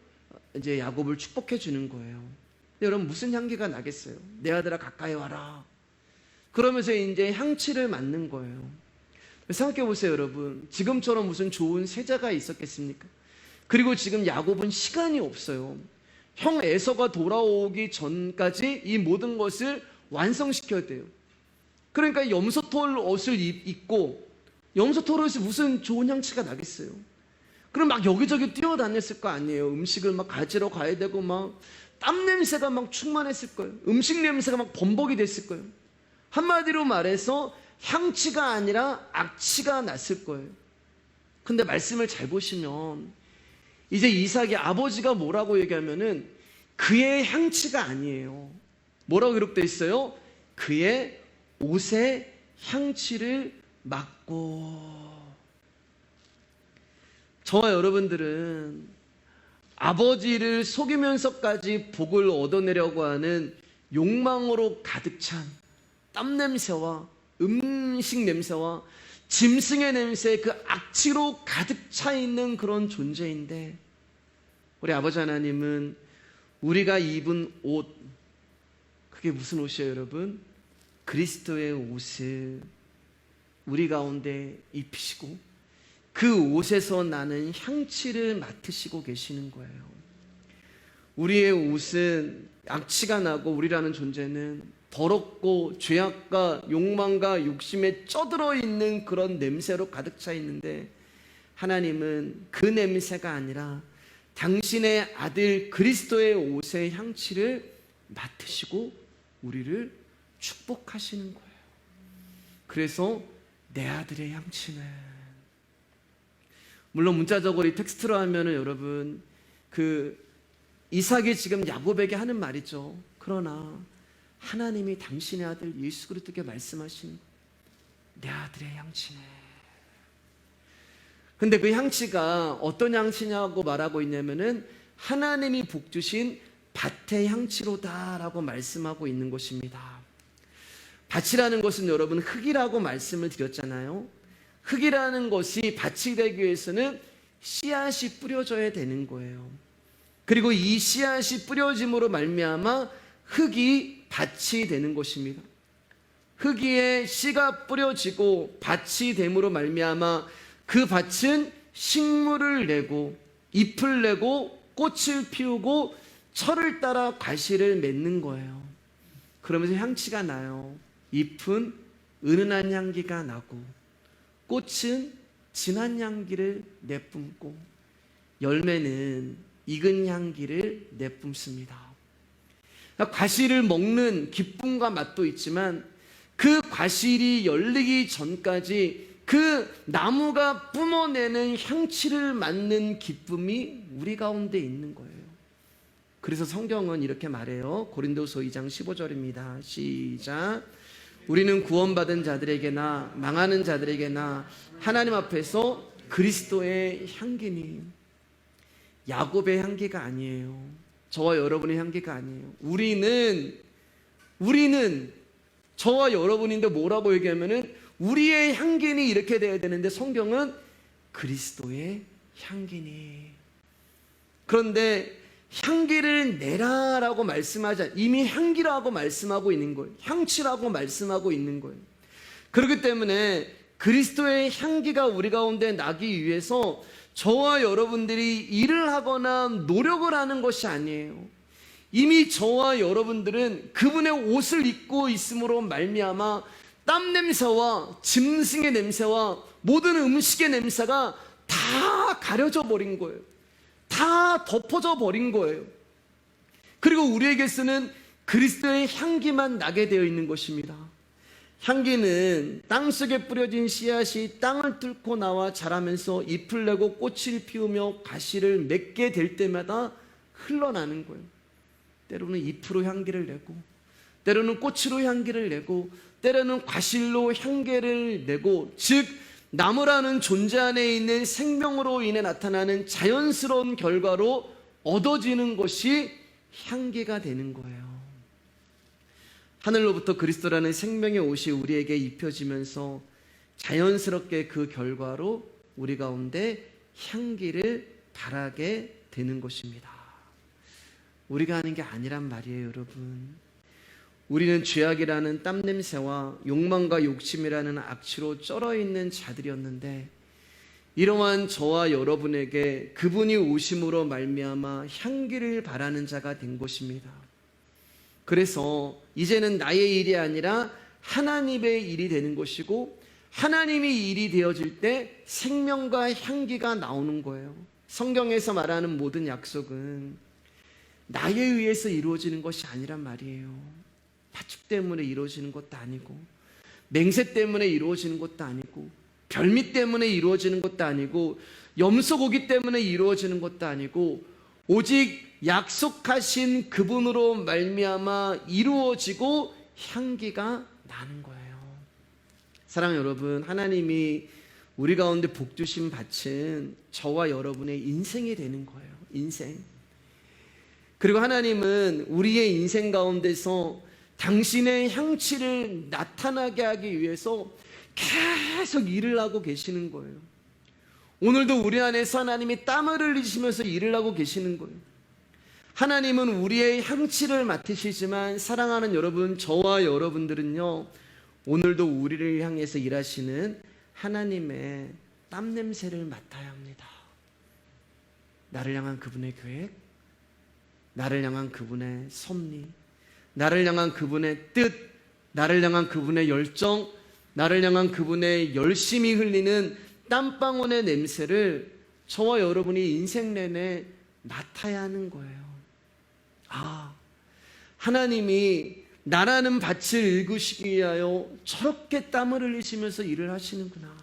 이제 야곱을 축복해 주는 거예요. 근데 여러분 무슨 향기가 나겠어요? 내 아들아 가까이 와라. 그러면서 이제 향취를 맡는 거예요. 생각해 보세요, 여러분. 지금처럼 무슨 좋은 세자가 있었겠습니까? 그리고 지금 야곱은 시간이 없어요. 형 에서가 돌아오기 전까지 이 모든 것을 완성시켜야 돼요. 그러니까 염소털 옷을 입고, 염소털 옷이 무슨 좋은 향취가 나겠어요? 그럼 막 여기저기 뛰어다녔을 거 아니에요. 음식을 막 가지러 가야 되고, 막 땀 냄새가 막 충만했을 거예요. 음식 냄새가 막 범벅이 됐을 거예요. 한마디로 말해서 향취가 아니라 악취가 났을 거예요. 근데 말씀을 잘 보시면 이제 이삭의 아버지가 뭐라고 얘기하면은 그의 향취가 아니에요. 뭐라고 기록되어 있어요? 그의 옷에 향취를 맡고. 저와 여러분들은 아버지를 속이면서까지 복을 얻어내려고 하는 욕망으로 가득 찬 땀 냄새와 음식 냄새와 짐승의 냄새, 그 악취로 가득 차 있는 그런 존재인데, 우리 아버지 하나님은 우리가 입은 옷, 그게 무슨 옷이에요, 여러분? 그리스도의 옷을 우리 가운데 입히시고 그 옷에서 나는 향취를 맡으시고 계시는 거예요. 우리의 옷은 악취가 나고 우리라는 존재는 더럽고 죄악과 욕망과 욕심에 쪄들어 있는 그런 냄새로 가득 차 있는데, 하나님은 그 냄새가 아니라 당신의 아들 그리스도의 옷의 향취를 맡으시고 우리를 축복하시는 거예요. 그래서 내 아들의 향취는, 물론 문자적으로 이 텍스트로 하면은 여러분 그 이삭이 지금 야곱에게 하는 말이죠. 그러나 하나님이 당신의 아들 예수 그리스도께 말씀하신 내 아들의 향취네. 근데 그 향취가 어떤 향취냐고 말하고 있냐면은 하나님이 복 주신 밭의 향취로다라고 말씀하고 있는 것입니다. 밭이라는 것은 여러분 흙이라고 말씀을 드렸잖아요. 흙이라는 것이 밭이 되기 위해서는 씨앗이 뿌려져야 되는 거예요. 그리고 이 씨앗이 뿌려짐으로 말미암아 흙이 밭이 되는 것입니다. 흙위에 씨가 뿌려지고 밭이 됨으로 말미암아 그 밭은 식물을 내고 잎을 내고 꽃을 피우고 철을 따라 과실을 맺는 거예요. 그러면서 향취가 나요. 잎은 은은한 향기가 나고 꽃은 진한 향기를 내뿜고 열매는 익은 향기를 내뿜습니다. 과실을 먹는 기쁨과 맛도 있지만 그 과실이 열리기 전까지 그 나무가 뿜어내는 향취를 맡는 기쁨이 우리 가운데 있는 거예요. 그래서 성경은 이렇게 말해요. 고린도서 2장 15절입니다. 시작. 우리는 구원받은 자들에게나 망하는 자들에게나 하나님 앞에서 그리스도의 향기니. 야곱의 향기가 아니에요. 저와 여러분의 향기가 아니에요. 우리는 저와 여러분인데 뭐라고 얘기하면은 우리의 향기니 이렇게 돼야 되는데, 성경은 그리스도의 향기니. 그런데 향기를 내라라고 말씀하지 않아요. 이미 향기라고 말씀하고 있는 거예요. 향취라고 말씀하고 있는 거예요. 그렇기 때문에 그리스도의 향기가 우리 가운데 나기 위해서 저와 여러분들이 일을 하거나 노력을 하는 것이 아니에요. 이미 저와 여러분들은 그분의 옷을 입고 있음으로 말미암아 땀 냄새와 짐승의 냄새와 모든 음식의 냄새가 다 가려져 버린 거예요. 다 덮어져 버린 거예요. 그리고 우리에게서는 그리스도의 향기만 나게 되어 있는 것입니다. 향기는 땅속에 뿌려진 씨앗이 땅을 뚫고 나와 자라면서 잎을 내고 꽃을 피우며 가시를 맺게 될 때마다 흘러나는 거예요. 때로는 잎으로 향기를 내고, 때로는 꽃으로 향기를 내고, 때로는 과실로 향기를 내고, 즉 나무라는 존재 안에 있는 생명으로 인해 나타나는 자연스러운 결과로 얻어지는 것이 향기가 되는 거예요. 하늘로부터 그리스도라는 생명의 옷이 우리에게 입혀지면서 자연스럽게 그 결과로 우리 가운데 향기를 발하게 되는 것입니다. 우리가 하는 게 아니란 말이에요, 여러분. 우리는 죄악이라는 땀냄새와 욕망과 욕심이라는 악취로 쩔어있는 자들이었는데, 이러한 저와 여러분에게 그분이 오심으로 말미암아 향기를 바라는 자가 된 것입니다. 그래서 이제는 나의 일이 아니라 하나님의 일이 되는 것이고, 하나님이 일이 되어질 때 생명과 향기가 나오는 거예요. 성경에서 말하는 모든 약속은 나에 의해서 이루어지는 것이 아니란 말이에요. 파축 때문에 이루어지는 것도 아니고, 맹세 때문에 이루어지는 것도 아니고, 별미 때문에 이루어지는 것도 아니고, 염소고기 때문에 이루어지는 것도 아니고, 오직 약속하신 그분으로 말미암아 이루어지고 향기가 나는 거예요. 사랑하는 여러분, 하나님이 우리 가운데 복 주신 밭은 저와 여러분의 인생이 되는 거예요. 인생. 그리고 하나님은 우리의 인생 가운데서 당신의 향취를 나타나게 하기 위해서 계속 일을 하고 계시는 거예요. 오늘도 우리 안에서 하나님이 땀을 흘리시면서 일을 하고 계시는 거예요. 하나님은 우리의 향취를 맡으시지만, 사랑하는 여러분, 저와 여러분들은요, 오늘도 우리를 향해서 일하시는 하나님의 땀 냄새를 맡아야 합니다. 나를 향한 그분의 계획, 나를 향한 그분의 섭리, 나를 향한 그분의 뜻, 나를 향한 그분의 열정, 나를 향한 그분의 열심히 흘리는 땀방울의 냄새를 저와 여러분이 인생 내내 맡아야 하는 거예요. 하나님이 나라는 밭을 일구시기 위하여 저렇게 땀을 흘리시면서 일을 하시는구나.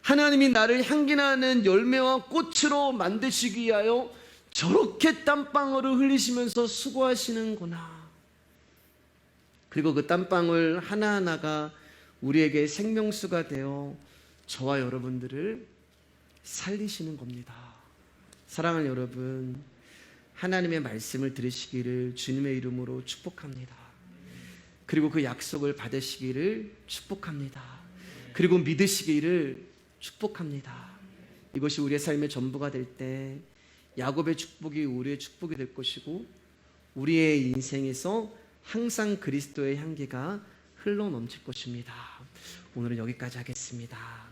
하나님이 나를 향기나는 열매와 꽃으로 만드시기 위하여 저렇게 땀방울을 흘리시면서 수고하시는구나. 그리고 그 땀방울 하나하나가 우리에게 생명수가 되어 저와 여러분들을 살리시는 겁니다. 사랑하는 여러분, 하나님의 말씀을 들으시기를 주님의 이름으로 축복합니다. 그리고 그 약속을 받으시기를 축복합니다. 그리고 믿으시기를 축복합니다. 이것이 우리의 삶의 전부가 될 때 야곱의 축복이 우리의 축복이 될 것이고, 우리의 인생에서 항상 그리스도의 향기가 흘러 넘칠 것입니다. 오늘은 여기까지 하겠습니다.